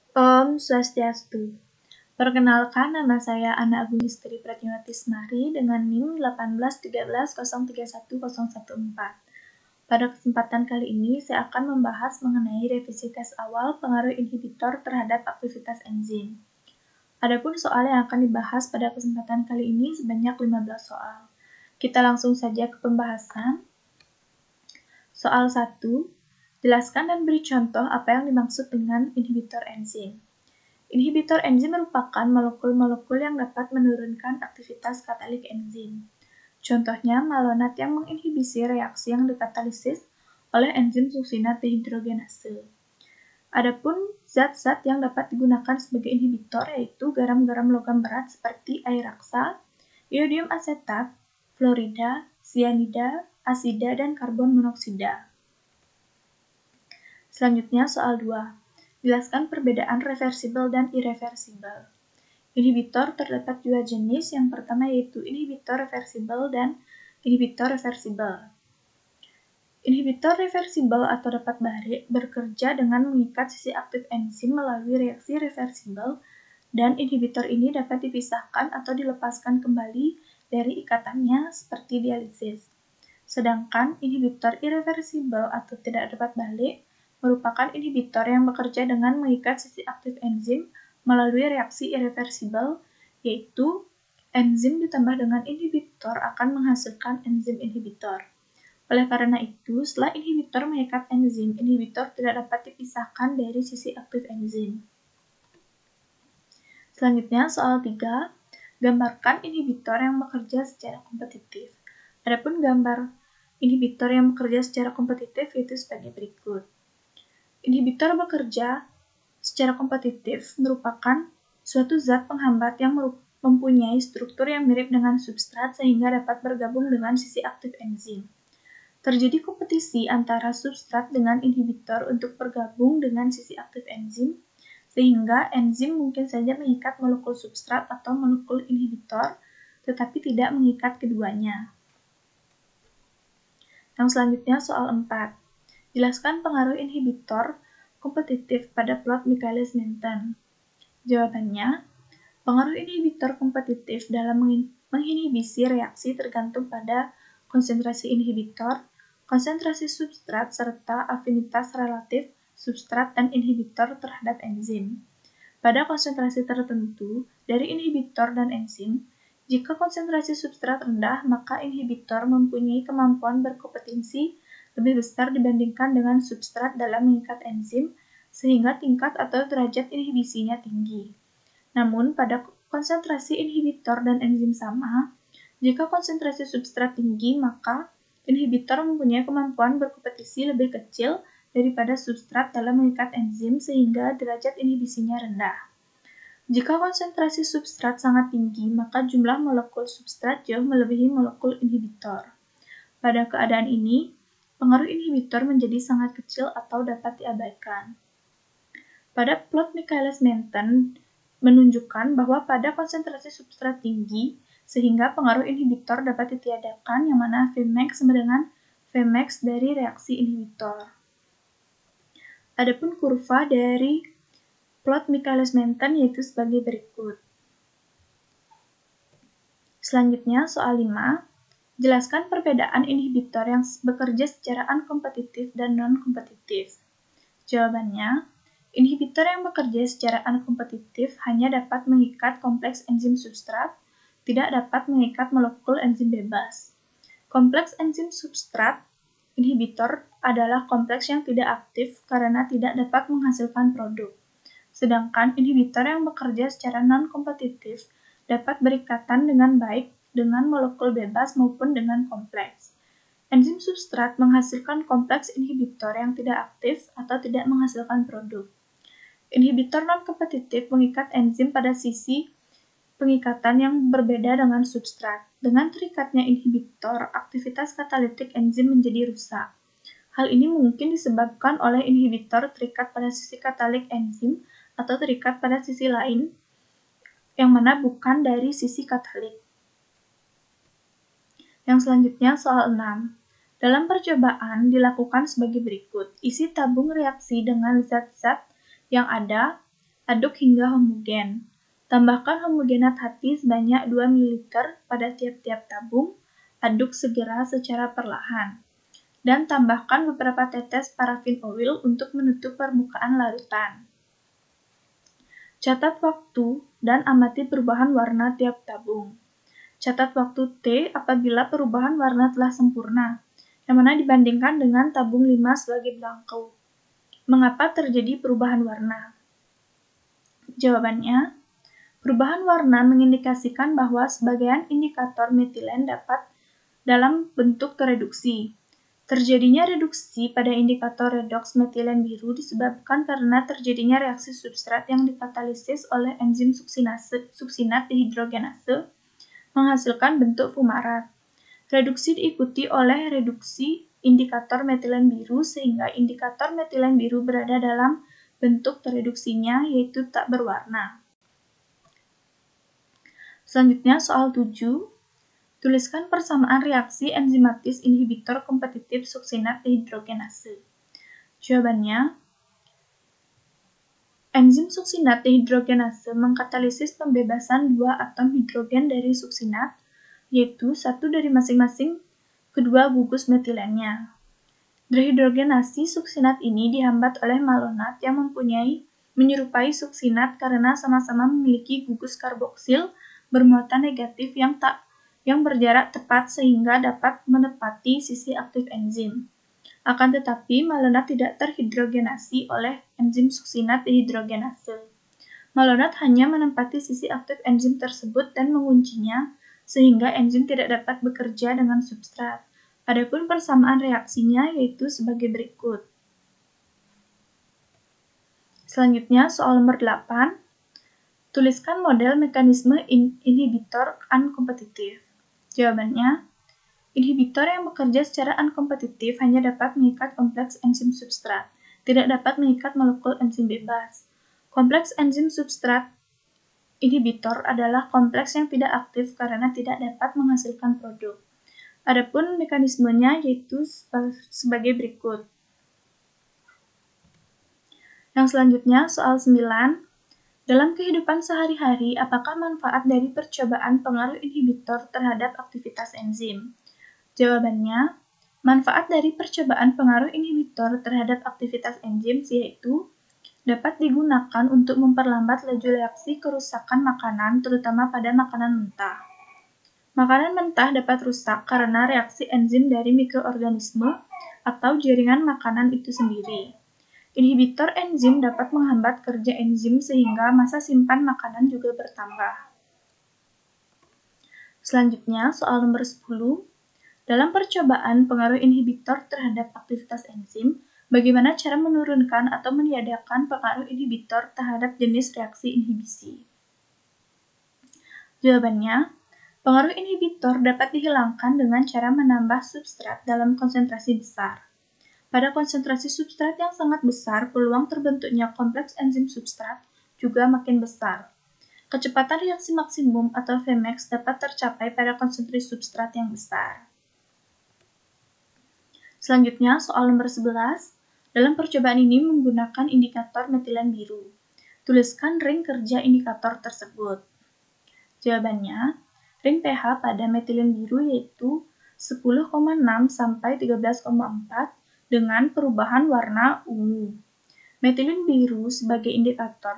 Om Swastiastu. Perkenalkan, nama saya Ana Agungistri Pratnyawati Smari dengan NIM 181303114. Pada kesempatan kali ini, saya akan membahas mengenai revisi tes awal pengaruh inhibitor terhadap aktivitas enzim. Adapun soal yang akan dibahas pada kesempatan kali ini sebanyak 15 soal. Kita langsung saja ke pembahasan. Soal 1. Jelaskan dan beri contoh apa yang dimaksud dengan inhibitor enzim. Inhibitor enzim merupakan molekul-molekul yang dapat menurunkan aktivitas katalik enzim. Contohnya, malonat yang menginhibisi reaksi yang dikatalisis oleh enzim succinat dehidrogenase. Adapun zat-zat yang dapat digunakan sebagai inhibitor yaitu garam-garam logam berat seperti air raksa, iodium asetat, fluorida, sianida, asida, dan karbon monoksida. Selanjutnya soal 2. Jelaskan perbedaan reversibel dan irreversibel. Inhibitor terdapat dua jenis, yang pertama yaitu inhibitor reversibel dan inhibitor reversibel. Inhibitor reversibel atau dapat balik bekerja dengan mengikat sisi aktif enzim melalui reaksi reversibel, dan inhibitor ini dapat dipisahkan atau dilepaskan kembali dari ikatannya seperti dialisis. Sedangkan inhibitor irreversibel atau tidak dapat balik merupakan inhibitor yang bekerja dengan mengikat sisi aktif enzim melalui reaksi irreversibel, yaitu enzim ditambah dengan inhibitor akan menghasilkan enzim inhibitor. Oleh karena itu, setelah inhibitor mengikat enzim, inhibitor tidak dapat dipisahkan dari sisi aktif enzim. Selanjutnya, soal 3. Gambarkan inhibitor yang bekerja secara kompetitif. Adapun gambar inhibitor yang bekerja secara kompetitif yaitu sebagai berikut. Inhibitor bekerja secara kompetitif merupakan suatu zat penghambat yang mempunyai struktur yang mirip dengan substrat sehingga dapat bergabung dengan sisi aktif enzim. Terjadi kompetisi antara substrat dengan inhibitor untuk bergabung dengan sisi aktif enzim, sehingga enzim mungkin saja mengikat molekul substrat atau molekul inhibitor, tetapi tidak mengikat keduanya. Yang selanjutnya soal 4. Jelaskan pengaruh inhibitor kompetitif pada plot Michaelis-Menten. Jawabannya, pengaruh inhibitor kompetitif dalam menginhibisi reaksi tergantung pada konsentrasi inhibitor, konsentrasi substrat, serta afinitas relatif substrat dan inhibitor terhadap enzim. Pada konsentrasi tertentu dari inhibitor dan enzim, jika konsentrasi substrat rendah, maka inhibitor mempunyai kemampuan berkompetensi lebih besar dibandingkan dengan substrat dalam mengikat enzim, sehingga tingkat atau derajat inhibisinya tinggi. Namun, pada konsentrasi inhibitor dan enzim sama, jika konsentrasi substrat tinggi, maka inhibitor mempunyai kemampuan berkompetisi lebih kecil daripada substrat dalam mengikat enzim, sehingga derajat inhibisinya rendah. Jika konsentrasi substrat sangat tinggi, maka jumlah molekul substrat jauh melebihi molekul inhibitor. Pada keadaan ini, pengaruh inhibitor menjadi sangat kecil atau dapat diabaikan. Pada plot Michaelis-Menten menunjukkan bahwa pada konsentrasi substrat tinggi, sehingga pengaruh inhibitor dapat ditiadakan, yang mana Vmax sama dengan Vmax dari reaksi inhibitor. Adapun kurva dari plot Michaelis-Menten yaitu sebagai berikut. Selanjutnya, soal 5. Jelaskan perbedaan inhibitor yang bekerja secara unkompetitif dan non-kompetitif. Jawabannya, inhibitor yang bekerja secara unkompetitif hanya dapat mengikat kompleks enzim substrat, tidak dapat mengikat molekul enzim bebas. Kompleks enzim substrat inhibitor adalah kompleks yang tidak aktif karena tidak dapat menghasilkan produk. Sedangkan inhibitor yang bekerja secara non-kompetitif dapat berikatan dengan baik dengan molekul bebas maupun dengan kompleks. Enzim substrat menghasilkan kompleks inhibitor yang tidak aktif atau tidak menghasilkan produk. Inhibitor non-kompetitif mengikat enzim pada sisi pengikatan yang berbeda dengan substrat. Dengan terikatnya inhibitor, aktivitas katalitik enzim menjadi rusak. Hal ini mungkin disebabkan oleh inhibitor terikat pada sisi katalik enzim atau terikat pada sisi lain yang mana bukan dari sisi katalik. Yang selanjutnya soal 6. Dalam percobaan dilakukan sebagai berikut. Isi tabung reaksi dengan zat-zat yang ada Aduk hingga homogen. Tambahkan homogenat hati sebanyak 2 ml pada tiap-tiap tabung. Aduk segera secara perlahan. Dan tambahkan beberapa tetes parafin oil untuk menutup permukaan larutan. Catat waktu dan amati perubahan warna tiap tabung. Catat waktu T apabila perubahan warna telah sempurna, yang mana dibandingkan dengan tabung 5 sebagai blanko. Mengapa terjadi perubahan warna? Jawabannya, perubahan warna mengindikasikan bahwa sebagian indikator metilen dapat dalam bentuk tereduksi. Terjadinya reduksi pada indikator redoks metilen biru disebabkan karena terjadinya reaksi substrat yang dikatalisis oleh enzim suksinat dehidrogenase menghasilkan bentuk fumarat. Reduksi diikuti oleh reduksi indikator metilen biru sehingga indikator metilen biru berada dalam bentuk tereduksinya yaitu tak berwarna. Selanjutnya soal 7. Tuliskan persamaan reaksi enzimatis inhibitor kompetitif suksinat dehidrogenase. Jawabannya, enzim suksinat dehidrogenase mengkatalisis pembebasan 2 atom hidrogen dari suksinat, yaitu satu dari masing-masing kedua gugus metilennya. Dehidrogenasi suksinat ini dihambat oleh malonat yang menyerupai suksinat karena sama-sama memiliki gugus karboksil bermuatan negatif yang berjarak tepat sehingga dapat menepati sisi aktif enzim. Akan tetapi, malonat tidak terhidrogenasi oleh enzim suksinat dehidrogenase. Malonat hanya menempati sisi aktif enzim tersebut dan menguncinya sehingga enzim tidak dapat bekerja dengan substrat. Adapun persamaan reaksinya yaitu sebagai berikut. Selanjutnya, soal nomor 8. Tuliskan model mekanisme inhibitor unkompetitif. Jawabannya, inhibitor yang bekerja secara unkompetitif hanya dapat mengikat kompleks enzim substrat, tidak dapat mengikat molekul enzim bebas. Kompleks enzim substrat inhibitor adalah kompleks yang tidak aktif karena tidak dapat menghasilkan produk. Adapun mekanismenya yaitu sebagai berikut. Yang selanjutnya, soal 9. Dalam kehidupan sehari-hari, apakah manfaat dari percobaan pengaruh inhibitor terhadap aktivitas enzim? Jawabannya, manfaat dari percobaan pengaruh inhibitor terhadap aktivitas enzim yaitu dapat digunakan untuk memperlambat laju reaksi kerusakan makanan, terutama pada makanan mentah. Makanan mentah dapat rusak karena reaksi enzim dari mikroorganisme atau jaringan makanan itu sendiri. Inhibitor enzim dapat menghambat kerja enzim sehingga masa simpan makanan juga bertambah. Selanjutnya, soal nomor 10. Dalam percobaan pengaruh inhibitor terhadap aktivitas enzim, bagaimana cara menurunkan atau meniadakan pengaruh inhibitor terhadap jenis reaksi inhibisi? Jawabannya, pengaruh inhibitor dapat dihilangkan dengan cara menambah substrat dalam konsentrasi besar. Pada konsentrasi substrat yang sangat besar, peluang terbentuknya kompleks enzim substrat juga makin besar. Kecepatan reaksi maksimum atau Vmax dapat tercapai pada konsentrasi substrat yang besar. Selanjutnya, soal nomor 11. Dalam percobaan ini menggunakan indikator metilen biru. Tuliskan ring kerja indikator tersebut. Jawabannya, ring pH pada metilen biru yaitu 10,6 sampai 13,4 dengan perubahan warna ungu. Metilen biru sebagai indikator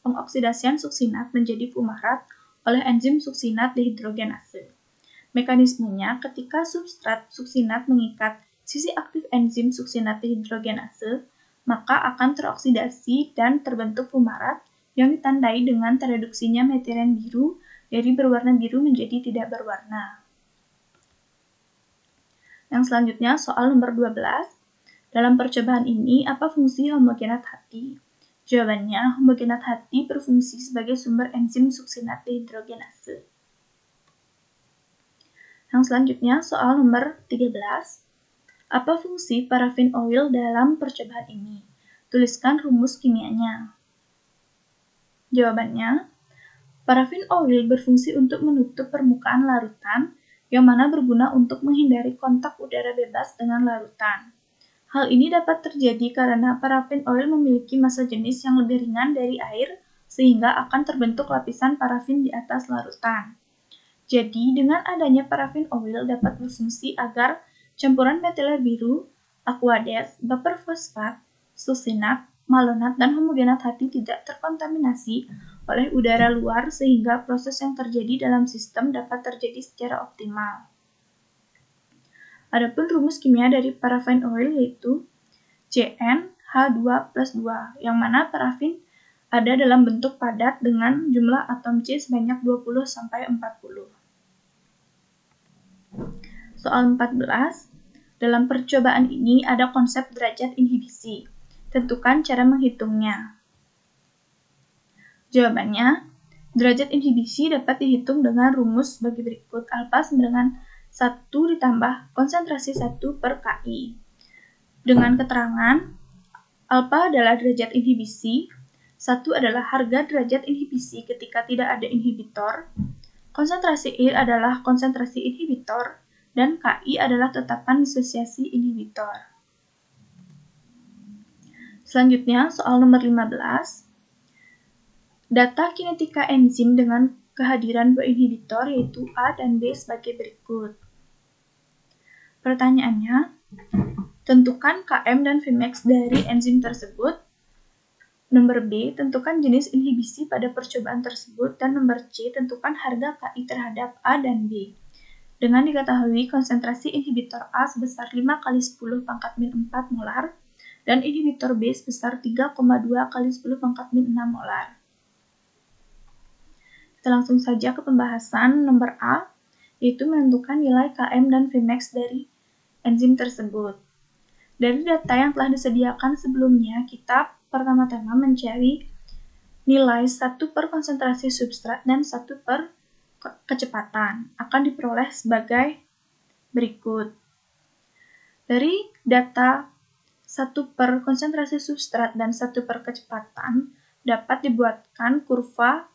pengoksidasian suksinat menjadi fumarat oleh enzim suksinat dehidrogenase. Mekanismenya ketika substrat suksinat mengikat sisi aktif enzim suksinat dehidrogenase, maka akan teroksidasi dan terbentuk fumarat yang ditandai dengan tereduksinya metilen biru dari berwarna biru menjadi tidak berwarna. Yang selanjutnya, soal nomor 12. Dalam percobaan ini, apa fungsi homogenat hati? Jawabannya, homogenat hati berfungsi sebagai sumber enzim suksinat dehidrogenase. Yang selanjutnya, soal nomor 13. Apa fungsi parafin oil dalam percobaan ini? Tuliskan rumus kimianya. Jawabannya, parafin oil berfungsi untuk menutup permukaan larutan yang mana berguna untuk menghindari kontak udara bebas dengan larutan. Hal ini dapat terjadi karena paraffin oil memiliki massa jenis yang lebih ringan dari air, sehingga akan terbentuk lapisan parafin di atas larutan. Jadi, dengan adanya paraffin oil dapat berfungsi agar campuran metiler biru, aqueous, baper fosfat, succinat, malonat, dan homogenat hati tidak terkontaminasi oleh udara luar sehingga proses yang terjadi dalam sistem dapat terjadi secara optimal. Adapun rumus kimia dari paraffin oil yaitu CnH2+2, yang mana parafin ada dalam bentuk padat dengan jumlah atom C sebanyak 20-40. Soal 14. Dalam percobaan ini ada konsep derajat inhibisi. Tentukan cara menghitungnya. Jawabannya, derajat inhibisi dapat dihitung dengan rumus sebagai berikut. Alpha sama dengan 1 ditambah konsentrasi 1 per KI. Dengan keterangan, alpha adalah derajat inhibisi, 1 adalah harga derajat inhibisi ketika tidak ada inhibitor, konsentrasi I adalah konsentrasi inhibitor, dan KI adalah tetapan disosiasi inhibitor. Selanjutnya, soal nomor 15. Data kinetika enzim dengan kehadiran dua inhibitor yaitu A dan B sebagai berikut. Pertanyaannya, tentukan Km dan Vmax dari enzim tersebut. Nomor B, tentukan jenis inhibisi pada percobaan tersebut. Dan nomor C, tentukan harga KI terhadap A dan B. Dengan diketahui konsentrasi inhibitor A sebesar 5 kali 10 pangkat min 4 molar dan inhibitor B sebesar 3,2 kali 10 pangkat min 6 molar. Kita langsung saja ke pembahasan nomor A, yaitu menentukan nilai Km dan Vmax dari enzim tersebut. Dari data yang telah disediakan sebelumnya, kita pertama-tama mencari nilai 1 per konsentrasi substrat dan 1 per kecepatan. Akan diperoleh sebagai berikut. Dari data 1 per konsentrasi substrat dan 1 per kecepatan, dapat dibuatkan kurva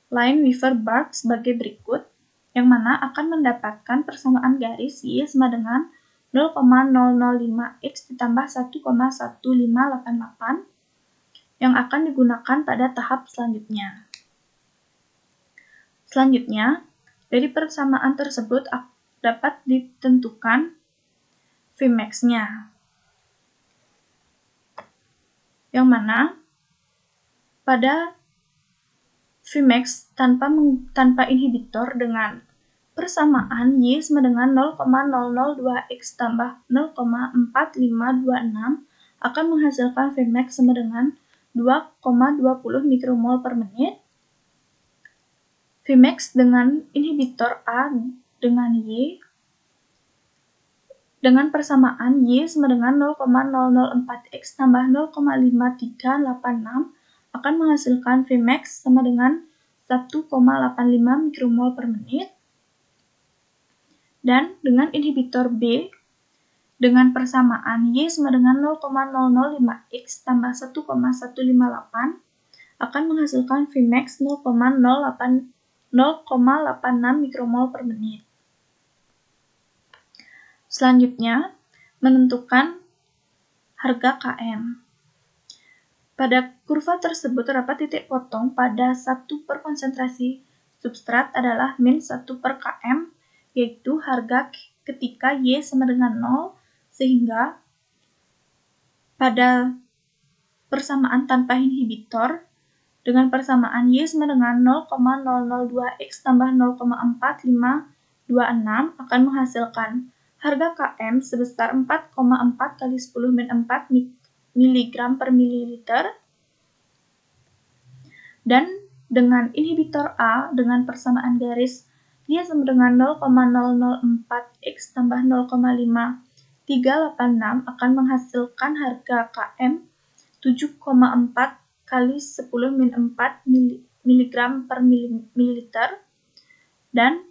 Lineweaver-Burk sebagai berikut, yang mana akan mendapatkan persamaan garis Y sama dengan 0,005x ditambah 1,1588 yang akan digunakan pada tahap selanjutnya. Selanjutnya, dari persamaan tersebut dapat ditentukan Vmax-nya, yang mana pada Vmax tanpa inhibitor dengan persamaan Y sama dengan 0,002x tambah 0,4526 akan menghasilkan Vmax sama dengan 2,20 mikromol per menit. Vmax dengan inhibitor A dengan Y dengan persamaan Y sama dengan 0,004x tambah 0,5386 akan menghasilkan Vmax sama dengan 1,85 mikromol per menit. Dan dengan inhibitor B dengan persamaan Y sama dengan 0,005x tambah 1,158 akan menghasilkan Vmax 0,86 mikromol per menit. Selanjutnya, menentukan harga Km. Pada kurva tersebut terdapat titik potong pada 1 per konsentrasi substrat adalah min 1 per Km, yaitu harga ketika Y sama dengan 0, sehingga pada persamaan tanpa inhibitor, dengan persamaan Y sama dengan 0,002x tambah 0,4526 akan menghasilkan harga Km sebesar 4,4 kali 10 min 4 mg per mililiter. Dan dengan inhibitor A dengan persamaan garis Y sama dengan 0,004x tambah 0,5386 akan menghasilkan harga Km 7,4 kali 10 min 4 mg per mililiter. Dan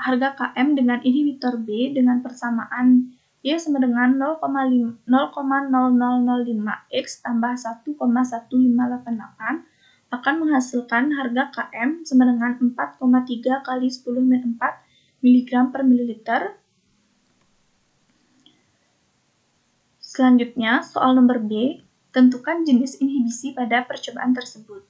harga Km dengan inhibitor B dengan persamaan Y sama dengan 0,0005x tambah 1,1588 akan menghasilkan harga Km sama dengan 4,3 kali 10 min 4 mg per mililiter. Selanjutnya, soal nomor B, tentukan jenis inhibisi pada percobaan tersebut.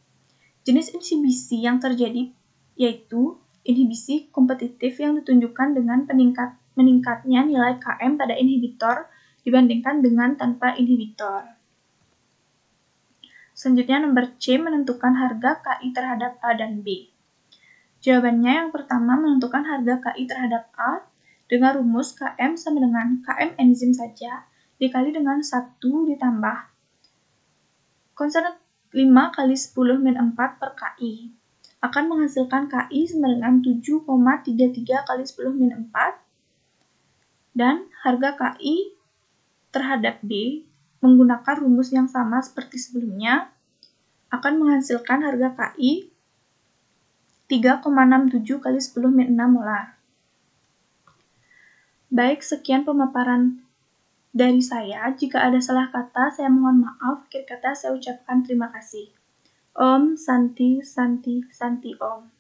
Jenis inhibisi yang terjadi yaitu inhibisi kompetitif yang ditunjukkan dengan meningkatnya nilai Km pada inhibitor dibandingkan dengan tanpa inhibitor. Selanjutnya nomor C, menentukan harga Ki terhadap A dan B. Jawabannya yang pertama, menentukan harga Ki terhadap A dengan rumus Km sama dengan Km enzim saja dikali dengan 1 ditambah konstan 5 kali 10 min 4 per Ki akan menghasilkan Ki sama dengan 7,33 kali 10 min 4 dan harga Ki terhadap B menggunakan rumus yang sama seperti sebelumnya akan menghasilkan harga Ki 3,67 kali 10 min 6 molar. Baik, sekian pemaparan dari saya. Jika ada salah kata, saya mohon maaf. Akhir kata saya ucapkan terima kasih. Om Santi Santi Santi Om.